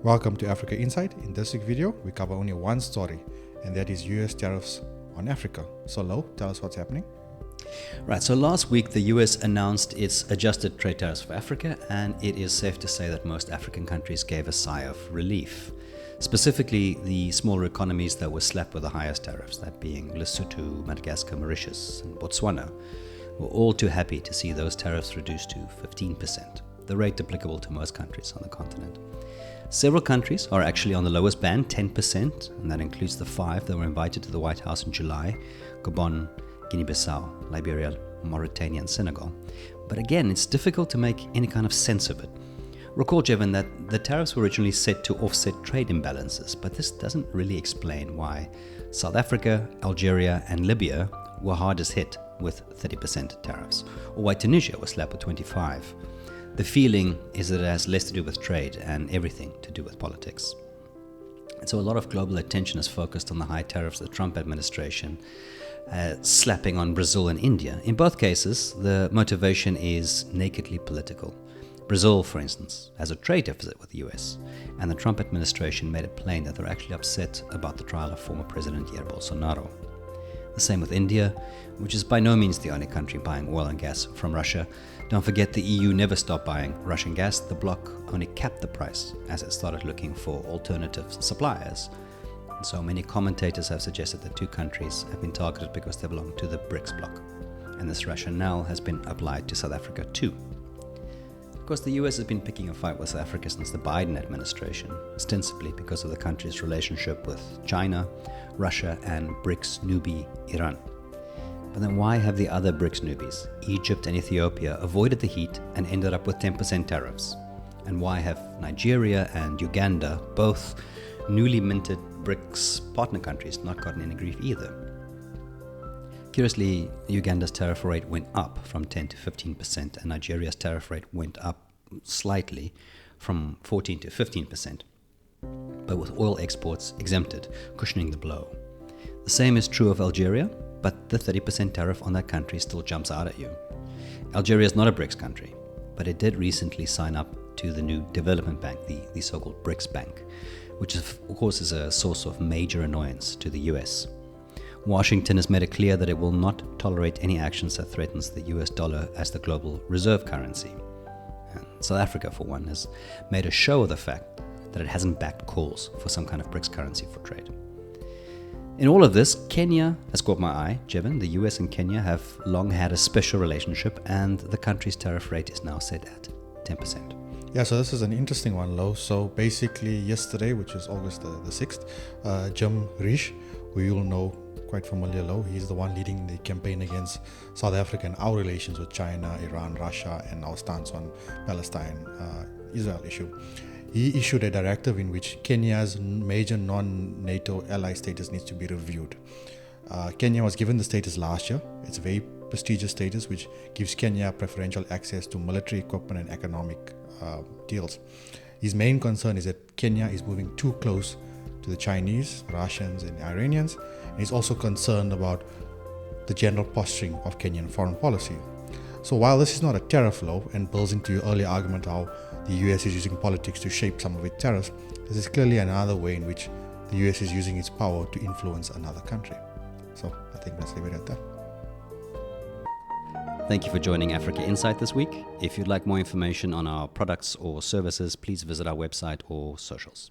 Welcome to Africa Insight. In this video, we cover only one story, and that is US tariffs on Africa. So Louw, tell us what's happening. Right, so last week the US announced its adjusted trade tariffs for Africa, and it is safe to say that most African countries gave a sigh of relief. Specifically, the smaller economies that were slapped with the highest tariffs, that being Lesotho, Madagascar, Mauritius, and Botswana, were all too happy to see those tariffs reduced to 15%, the rate applicable to most countries on the continent. Several countries are actually on the lowest band, 10%, and that includes the 5 that were invited to the White House in July: Gabon, Guinea-Bissau, Liberia, Mauritania, and Senegal. But again, it's difficult to make any kind of sense of it. Recall, Jervin, that the tariffs were originally set to offset trade imbalances, but this doesn't really explain why South Africa, Algeria, and Libya were hardest hit with 30% tariffs, or why Tunisia was slapped with 25%. The feeling is that it has less to do with trade and everything to do with politics. And so a lot of global attention is focused on the high tariffs of the Trump administration slapping on Brazil and India. In both cases, the motivation is nakedly political. Brazil, for instance, has a trade deficit with the US, and the Trump administration made it plain that they're actually upset about the trial of former President Jair Bolsonaro. The same with India, which is by no means the only country buying oil and gas from Russia. Don't forget, the EU never stopped buying Russian gas. The bloc only capped the price as it started looking for alternative suppliers. And so many commentators have suggested that two countries have been targeted because they belong to the BRICS bloc. And this rationale has been applied to South Africa too. Of course, the US has been picking a fight with South Africa since the Biden administration, ostensibly because of the country's relationship with China, Russia, and BRICS newbie Iran. But then why have the other BRICS newbies, Egypt and Ethiopia, avoided the heat and ended up with 10% tariffs? And why have Nigeria and Uganda, both newly minted BRICS partner countries, not gotten any grief either? Curiously, Uganda's tariff rate went up from 10 to 15%, and Nigeria's tariff rate went up slightly from 14 to 15%, but with oil exports exempted, cushioning the blow. The same is true of Algeria, but the 30% tariff on that country still jumps out at you. Algeria is not a BRICS country, but it did recently sign up to the new development bank, the so-called BRICS Bank, which of course is a source of major annoyance to the US. Washington has made it clear that it will not tolerate any actions that threatens the US dollar as the global reserve currency. And South Africa, for one, has made a show of the fact that it hasn't backed calls for some kind of BRICS currency for trade. In all of this, Kenya has caught my eye, Jervin. The US and Kenya have long had a special relationship, and the country's tariff rate is now set at 10%. Yeah, so this is an interesting one, Louw. So basically yesterday, which is August the 6th, Jim Risch, who you'll know quite familiar, Louw, he's the one leading the campaign against South Africa and our relations with China, Iran, Russia, and our stance on Palestine-Israel issue. He issued a directive in which Kenya's Major Non-NATO Ally status needs to be reviewed. Kenya was given the status last year. It's a very prestigious status which gives Kenya preferential access to military equipment and economic deals. His main concern is that Kenya is moving too close to the Chinese, Russians, and Iranians, and he's also concerned about the general posturing of Kenyan foreign policy. So while this is not a tariff, Louw, and builds into your earlier argument how the US is using politics to shape some of its tariffs, this is clearly another way in which the US is using its power to influence another country. So I think let's leave it at that. Thank you for joining Africa Insight this week. If you'd like more information on our products or services, please visit our website or socials.